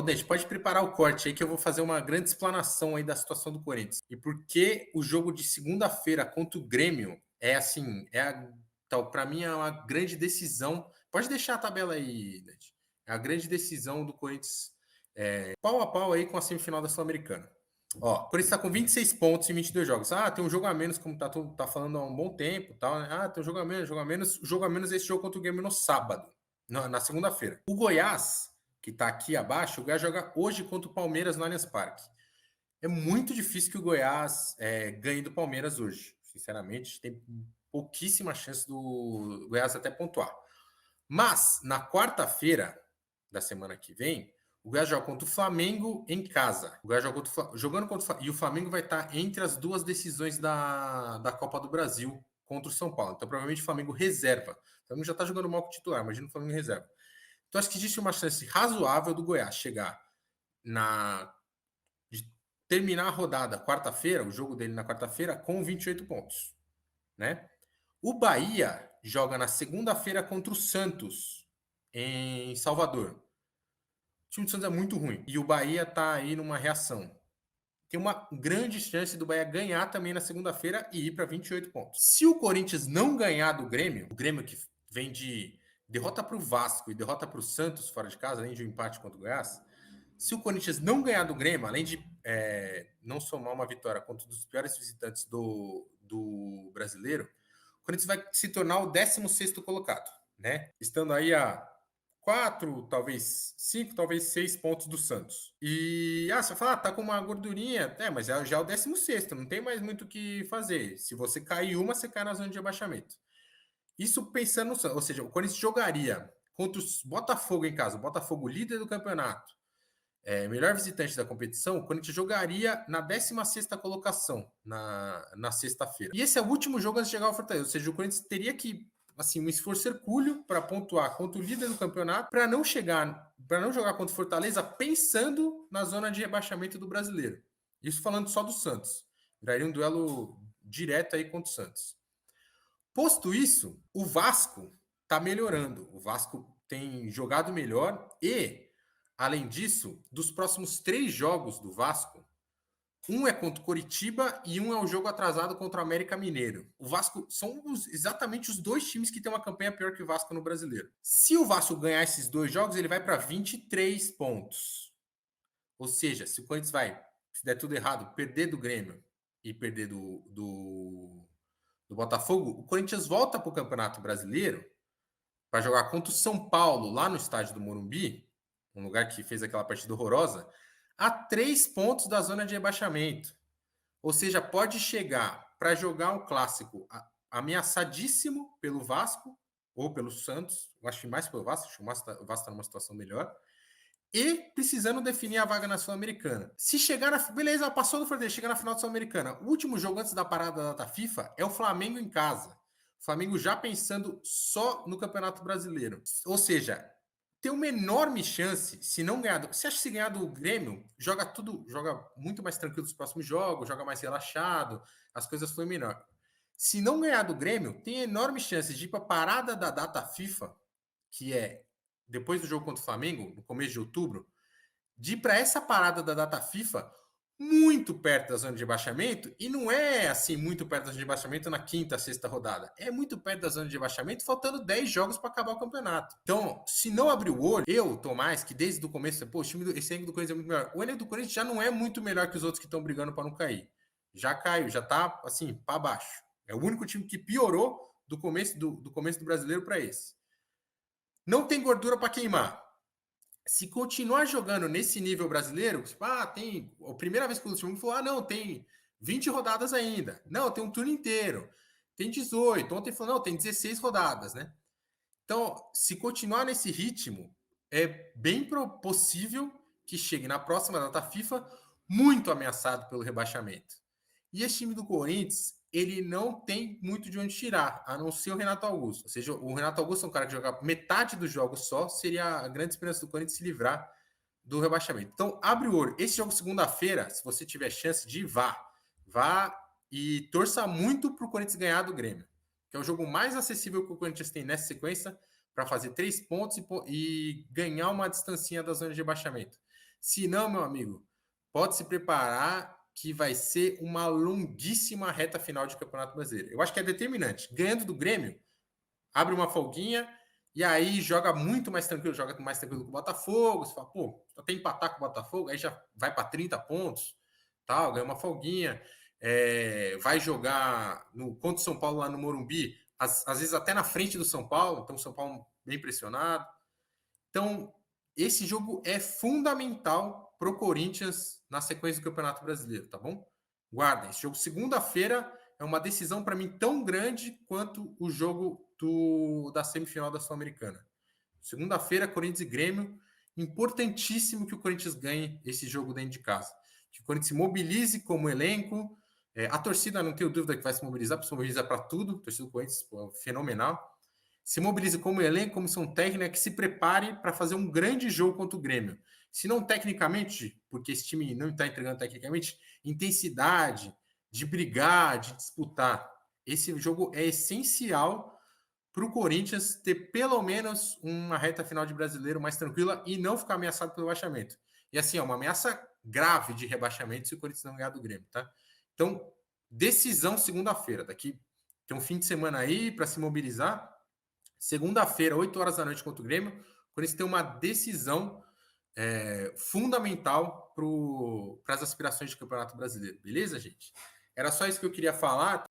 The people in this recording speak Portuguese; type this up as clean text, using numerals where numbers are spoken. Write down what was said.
ô Dante, pode preparar o corte aí que eu vou fazer uma grande explanação aí da situação do Corinthians. E por que o jogo de segunda-feira contra o Grêmio é assim, tal, para mim é uma grande decisão. Pode deixar a tabela aí, Dante. É a grande decisão do Corinthians pau a pau aí com a semifinal da Sul-Americana. Ó, o Corinthians está com 26 pontos em 22 jogos. Ah, tem um jogo a menos, como tá falando há um bom tempo, tal, né? Ah, tem um jogo a menos, jogo a menos. O jogo a menos é esse jogo contra o Grêmio no sábado, na segunda-feira. O Goiás, que está aqui abaixo, o Goiás joga hoje contra o Palmeiras no Allianz Parque. É muito difícil que o Goiás ganhe do Palmeiras hoje. Sinceramente, tem pouquíssima chance do Goiás até pontuar. Mas, na quarta-feira da semana que vem, o Goiás joga contra o Flamengo em casa. O Goiás joga jogando contra o Flamengo. E o Flamengo vai estar entre as duas decisões da Copa do Brasil contra o São Paulo. Então, provavelmente, o Flamengo reserva. O Flamengo já está jogando mal com o titular, imagina o Flamengo reserva. Então, acho que existe uma chance razoável do Goiás chegar de terminar a rodada quarta-feira, o jogo dele na quarta-feira, com 28 pontos. Né? O Bahia joga na segunda-feira contra o Santos, em Salvador. O time do Santos é muito ruim. E o Bahia tá aí numa reação. Tem uma grande chance do Bahia ganhar também na segunda-feira e ir para 28 pontos. Se o Corinthians não ganhar do Grêmio, o Grêmio que vem de derrota para o Vasco e derrota para o Santos fora de casa, além de um empate contra o Goiás, se o Corinthians não ganhar do Grêmio, além de não somar uma vitória contra um dos piores visitantes do brasileiro, o Corinthians vai se tornar o 16º colocado, né? Estando aí a 4, talvez 5, talvez 6 pontos do Santos. E você vai falar, tá com uma gordurinha. Mas já é o 16º, não tem mais muito o que fazer. Se você cair uma, você cai na zona de abaixamento. Isso pensando no Santos, ou seja, o Corinthians jogaria contra o Botafogo em casa, o Botafogo líder do campeonato, melhor visitante da competição, o Corinthians jogaria na 16ª colocação na sexta-feira. E esse é o último jogo antes de chegar ao Fortaleza, ou seja, o Corinthians teria que um esforço hercúleo para pontuar contra o líder do campeonato, para não jogar contra o Fortaleza pensando na zona de rebaixamento do brasileiro. Isso falando só do Santos. Viraria um duelo direto aí contra o Santos. Posto isso, o Vasco está melhorando. O Vasco tem jogado melhor e, além disso, dos próximos 3 jogos do Vasco, um é contra o Coritiba e um é o jogo atrasado contra o América Mineiro. O Vasco são exatamente os 2 times que têm uma campanha pior que o Vasco no Brasileiro. Se o Vasco ganhar esses 2 jogos, ele vai para 23 pontos. Ou seja, se o Corinthians vai, se der tudo errado, perder do Grêmio e perder do Botafogo, o Corinthians volta para o Campeonato Brasileiro para jogar contra o São Paulo, lá no estádio do Morumbi, um lugar que fez aquela partida horrorosa, a 3 pontos da zona de rebaixamento. Ou seja, pode chegar para jogar um clássico ameaçadíssimo pelo Vasco ou pelo Santos, eu acho que mais pelo Vasco, acho que o Vasco está numa situação melhor, e precisando definir a vaga na Sul-Americana. Se chegar beleza, passou do Fortaleza, chega na final da Sul-Americana. O último jogo antes da parada da data FIFA é o Flamengo em casa. O Flamengo já pensando só no Campeonato Brasileiro. Ou seja, tem uma enorme chance, se não ganhar. Você acha que se ganhar do Grêmio, joga muito mais tranquilo nos próximos jogos, joga mais relaxado, as coisas fluem melhor. Se não ganhar do Grêmio, tem enorme chance de ir para a parada da data FIFA, que é depois do jogo contra o Flamengo, no começo de outubro, de ir para essa parada da data FIFA muito perto da zona de rebaixamento, e não é assim muito perto da zona de rebaixamento na quinta, sexta rodada. É muito perto da zona de rebaixamento, faltando 10 jogos para acabar o campeonato. Então, se não abrir o olho, Tomás, que desde o começo, esse elenco do Corinthians é muito melhor. O elenco do Corinthians já não é muito melhor que os outros que estão brigando para não cair. Já caiu, já tá assim, para baixo. É o único time que piorou do começo do brasileiro para esse. Não tem gordura para queimar. Se continuar jogando nesse nível brasileiro, tipo, tem. A primeira vez que o Luciano falou, não, tem 20 rodadas ainda. Não, tem um turno inteiro. Tem 18. Ontem falou, não, tem 16 rodadas, né? Então, se continuar nesse ritmo, é bem possível que chegue na próxima data FIFA muito ameaçado pelo rebaixamento. E esse time do Corinthians, ele não tem muito de onde tirar, a não ser o Renato Augusto. Ou seja, o Renato Augusto é um cara que joga metade dos jogos só, seria a grande esperança do Corinthians se livrar do rebaixamento. Então, abre o olho. Esse jogo segunda-feira, se você tiver chance de ir, vá e torça muito para o Corinthians ganhar do Grêmio, que é o jogo mais acessível que o Corinthians tem nessa sequência para fazer 3 pontos e ganhar uma distancinha da zona de rebaixamento. Se não, meu amigo, pode se preparar que vai ser uma longuíssima reta final de Campeonato Brasileiro. Eu acho que é determinante. Ganhando do Grêmio, abre uma folguinha e aí joga muito mais tranquilo, joga mais tranquilo com o Botafogo. Você fala, pô, até empatar com o Botafogo, aí já vai para 30 pontos, tal, ganha uma folguinha. Vai jogar contra o São Paulo lá no Morumbi, às vezes até na frente do São Paulo, então o São Paulo bem pressionado. Então, esse jogo é fundamental para o Corinthians na sequência do Campeonato Brasileiro, tá bom? Guardem, esse jogo segunda-feira é uma decisão para mim tão grande quanto o jogo da semifinal da Sul-Americana. Segunda-feira, Corinthians e Grêmio. Importantíssimo que o Corinthians ganhe esse jogo dentro de casa. Que o Corinthians se mobilize como elenco. A torcida, não tenho dúvida que vai se mobilizar, porque se mobiliza para tudo. A torcida do Corinthians, pô, fenomenal. Se mobilize como elenco, comissão técnica, que se prepare para fazer um grande jogo contra o Grêmio. Se não tecnicamente, porque esse time não está entregando tecnicamente, intensidade, de brigar, de disputar. Esse jogo é essencial para o Corinthians ter pelo menos uma reta final de brasileiro mais tranquila e não ficar ameaçado pelo rebaixamento. E assim, é uma ameaça grave de rebaixamento se o Corinthians não ganhar do Grêmio, tá? Então, decisão segunda-feira. Daqui tem um fim de semana aí para se mobilizar. Segunda-feira, 8 horas da noite contra o Grêmio, o Corinthians tem uma decisão fundamental para as aspirações de Campeonato Brasileiro. Beleza, gente? Era só isso que eu queria falar.